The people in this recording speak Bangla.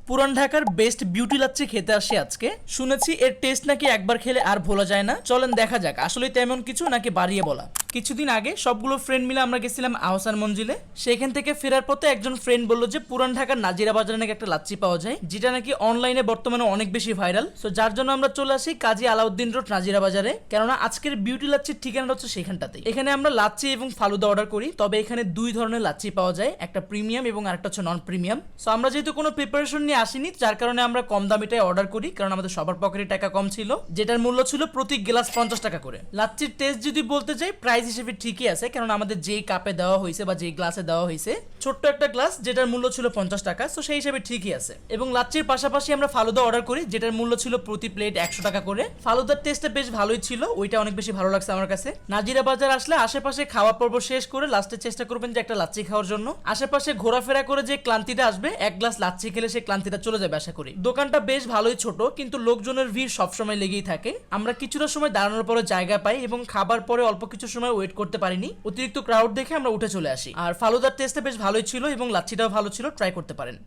পুরান ঢাকার বেস্ট বিউটি লাচ্ছি খেতে আসি আজকে। শুনেছি এর টেস্ট নাকি একবার খেলে আর ভোলা যায় না। চলেন দেখা যাক আসলে তেমন কিছু নাকি বাড়িয়ে বলা। কিছুদিন আগে সবগুলো ফ্রেন্ড মিলে আমরা গেছিলাম আহসান মঞ্জিলে। সেখান থেকে ফেরার পথে একজন ফ্রেন্ড বলল যে পুরান ঢাকার নাজিরা বাজারে নাকি একটা লাচ্ছি পাওয়া যায়, যেটা নাকি অনলাইনে বর্তমানে অনেক বেশি ভাইরাল। সো যার জন্য আমরা চলে আসি কাজী আলাউদ্দিন রোড নাজিরা বাজারে, কেননা আজকের বিউটি লাচ্ছির ঠিকানাটা হচ্ছে সেখানটাতে। এখানে আমরা লাচ্ছি এবং ফালুদা অর্ডার করি, তবে এখানে দুই ধরনের লাচ্ছি পাওয়া যায়, একটা প্রিমিয়াম এবং আরেকটা হচ্ছে নন প্রিমিয়াম। সো আমরা যেহেতু কোনো প্রিপারেশন নিয়ে আসিনি, যার কারণে আমরা কম দামিটাই অর্ডার করি, কারণ আমাদের সবার পকেটে টাকা কম ছিল, যেটার মূল্য ছিল প্রতি গ্লাস 50 টাকা করে। লাচ্ছির টেস্ট যদি বলতে যাই প্রাইস হিসেবে ঠিকই আছে, কারণ আমাদের যেই কাপে দেওয়া হয়েছে বা যেই গ্লাসে দেওয়া হয়েছে, ছোট্ট একটা গ্লাস যেটার মূল্য ছিল 50 টাকা, সো সেই হিসেবে ঠিকই আছে। এবং লাচ্ছির পাশাপাশি আমরা ফালুদা অর্ডার করি, যেটার মূল্য ছিল প্রতি প্লেট 100 টাকা করে। ফালুদার টেস্টটা বেশ ভালোই ছিল, ওইটা অনেক বেশি ভালো লাগছে আমার কাছে। নাজিরা বাজার আসলে আশেপাশে খাওয়া পর্ব শেষ করে লাস্টে চেষ্টা করবেন যে একটা লাচ্ছি খাওয়ার জন্য। আশেপাশে ঘোরাফেরা করে যে ক্লান্তিটা আসবে, এক গ্লাস লাচ্ছি খেলে সেই ক্লান্তিটা চলে যাবে আশা করি। দোকানটা বেশ ভালোই ছোট, কিন্তু লোকজনের ভিড় সবসময় লেগেই থাকে। আমরা কিছুটা সময় দাঁড়ানোর পরে জায়গা পাই এবং খাবার পরে অল্প কিছু সময় ওয়েট করতে পারিনি, অতিরিক্ত ক্রাউড দেখে আমরা উঠে চলে আসি। আর ফালুদার টেস্টটা বেশ ভালোই ছিল এবং লাচ্ছিটাও ভালো ছিল, ট্রাই করতে পারেন।